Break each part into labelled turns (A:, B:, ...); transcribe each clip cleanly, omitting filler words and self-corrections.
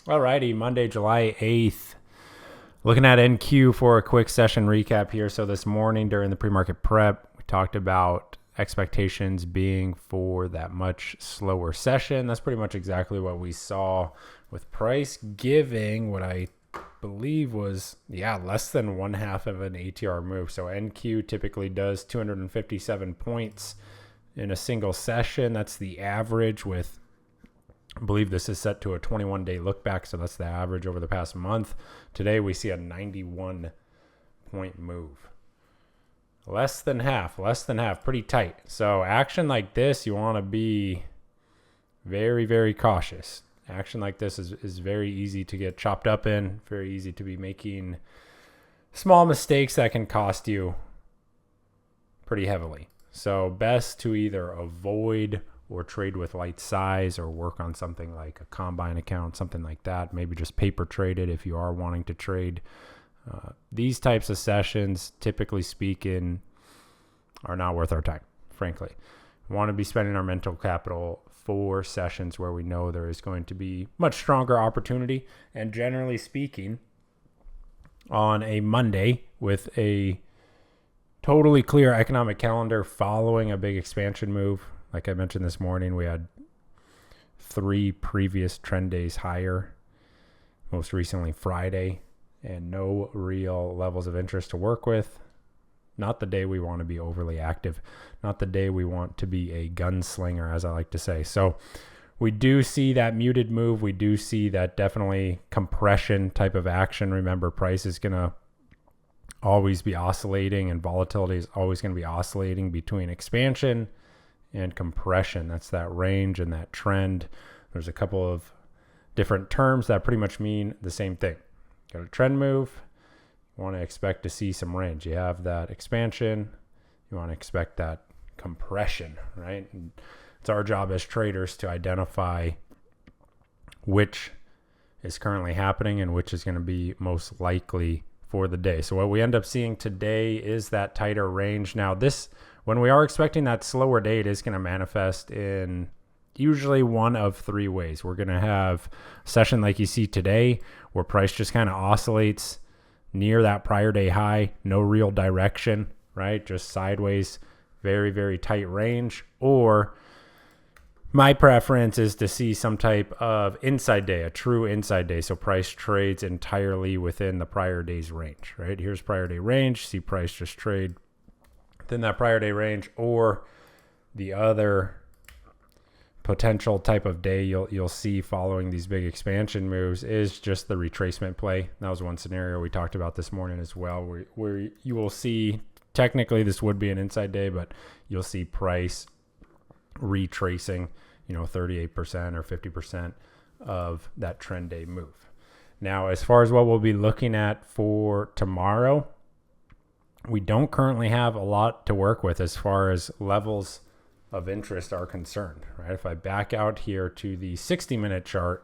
A: Alrighty, Monday, July 8th. Looking at NQ for a quick session recap here. So this morning during the pre-market prep, we talked about expectations being for that much slower session. That's pretty much exactly what we saw, with price giving what I believe was, less than 1/2 of an ATR move. So NQ typically does 257 points in a single session. That's the average, with I believe this is set to a 21-day look back, so that's the average over the past month. Today we see a 91-point move. Less than half, pretty tight. So action like this, you want to be very, very cautious. Action like this is very easy to get chopped up in, very easy to be making small mistakes that can cost you pretty heavily. So best to either avoid or trade with light size, or work on something like a combine account, something like that. Maybe just paper trade it if you are wanting to trade. These types of sessions, typically speaking, are not worth our time, frankly. We want to be spending our mental capital for sessions where we know there is going to be much stronger opportunity. And generally speaking, on a Monday with a totally clear economic calendar following a big expansion move, like I mentioned this morning, we had 3 previous trend days higher, most recently Friday, and no real levels of interest to work with. Not the day we want to be overly active, not the day we want to be a gunslinger, as I like to say. So we do see that muted move. We do see that definitely compression type of action. Remember, price is going to always be oscillating, and volatility is always going to be oscillating between expansion and compression. That's that range and that trend. There's a couple of different terms that pretty much mean the same thing. Got a trend move, you want to expect to see some range. You have that expansion, you want to expect that compression, right? And it's our job as traders to identify which is currently happening and which is going to be most likely for the day. So what we end up seeing today is that tighter range. Now when we are expecting that slower day, it is going to manifest in usually one of 3 ways. We're going to have a session like you see today, where price just kind of oscillates near that prior day high, no real direction, right? Just sideways, very, very tight range. Or my preference is to see some type of inside day, a true inside day. So price trades entirely within the prior day's range, right? Here's prior day range. See price just trade within that prior day range. Or the other potential type of day you'll see following these big expansion moves is just the retracement play. That was one scenario we talked about this morning as well, where you will see, technically this would be an inside day, but you'll see price retracing, 38% or 50% of that trend day move. Now, as far as what we'll be looking at for tomorrow, we don't currently have a lot to work with as far as levels of interest are concerned, right? If I back out here to the 60-minute chart,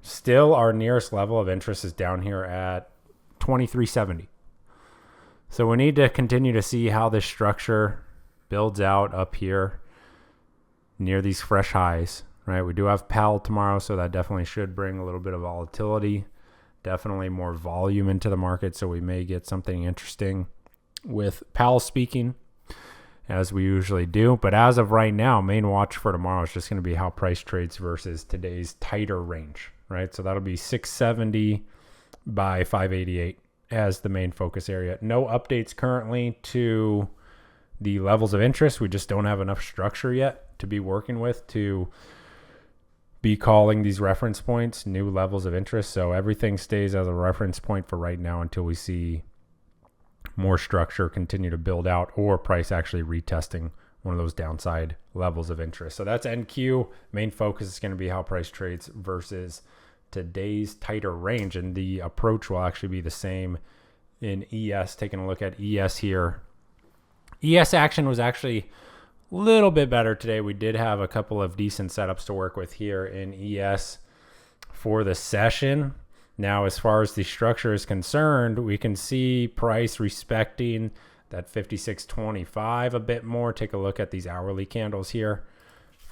A: still our nearest level of interest is down here at 2370. So we need to continue to see how this structure builds out up here near these fresh highs, right? We do have Powell tomorrow, so that definitely should bring a little bit of volatility, definitely more volume into the market. So we may get something interesting with Powell speaking, as we usually do. But as of right now, main watch for tomorrow is just going to be how price trades versus today's tighter range, right? So that'll be 670 by 588 as the main focus area. No updates currently to the levels of interest. We just don't have enough structure yet to be working with to be calling these reference points new levels of interest. So everything stays as a reference point for right now until we see more structure continue to build out, or price actually retesting one of those downside levels of interest. So that's NQ. Main focus is going to be how price trades versus today's tighter range, and the approach will actually be the same in ES. Taking a look at ES here, ES action was actually a little bit better today. We did have a couple of decent setups to work with here in ES for the session. Now, as far as the structure is concerned, we can see price respecting that 56.25 a bit more. Take a look at these hourly candles here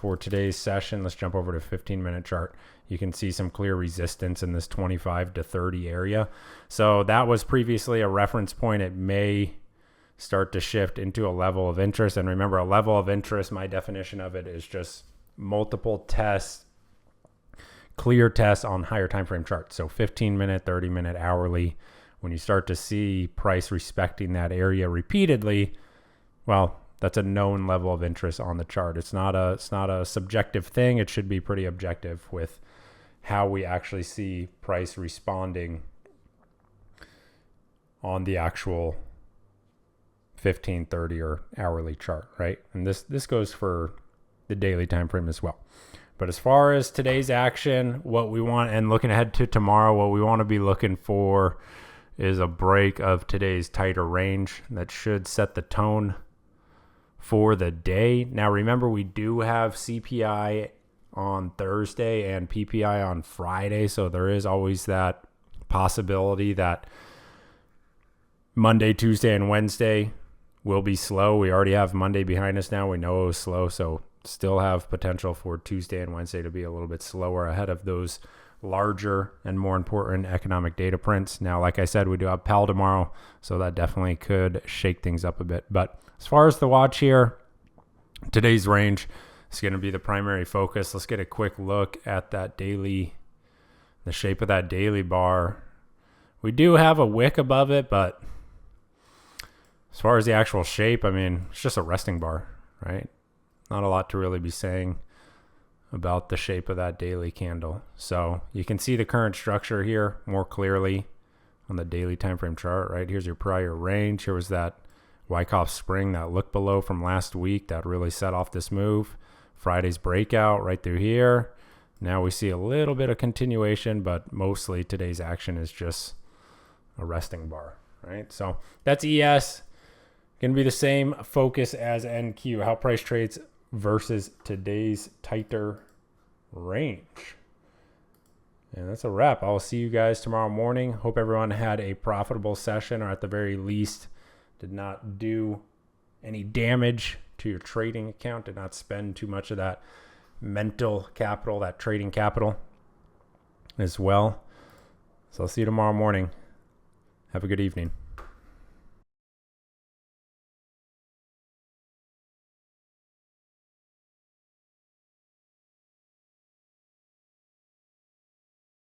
A: for today's session. Let's jump over to 15-minute chart. You can see some clear resistance in this 25 to 30 area. So that was previously a reference point. It may start to shift into a level of interest. And remember, a level of interest, my definition of it is just multiple tests, clear tests on higher time frame charts. So 15-minute, 30-minute, hourly. When you start to see price respecting that area repeatedly, well, that's a known level of interest on the chart. It's not a subjective thing. It should be pretty objective with how we actually see price responding on the actual 15, 30 or hourly chart, right? And this goes for the daily time frame as well. But as far as today's action, what we want, and looking ahead to tomorrow, what we want to be looking for is a break of today's tighter range that should set the tone for the day. Now, remember, we do have CPI on Thursday and PPI on Friday, so there is always that possibility that Monday, Tuesday, and Wednesday will be slow. We already have Monday behind us now. We know it was slow, so still have potential for Tuesday and Wednesday to be a little bit slower ahead of those larger and more important economic data prints. Now, like I said, we do have Powell tomorrow, so that definitely could shake things up a bit. But as far as the watch here, today's range is going to be the primary focus. Let's get a quick look at that daily, the shape of that daily bar. We do have a wick above it, but as far as the actual shape, I mean, it's just a resting bar, right? Not a lot to really be saying about the shape of that daily candle. So you can see the current structure here more clearly on the daily time frame chart, right? Here's your prior range. Here was that Wyckoff spring, that look below from last week that really set off this move. Friday's breakout right through here. Now we see a little bit of continuation, but mostly today's action is just a resting bar, right? So that's ES. Going to be the same focus as NQ, how price trades versus today's tighter range. And that's a wrap. I'll see you guys tomorrow morning. Hope everyone had a profitable session, or at the very least did not do any damage to your trading account, did not spend too much of that mental capital, that trading capital as well. So I'll see you tomorrow morning. Have a good evening.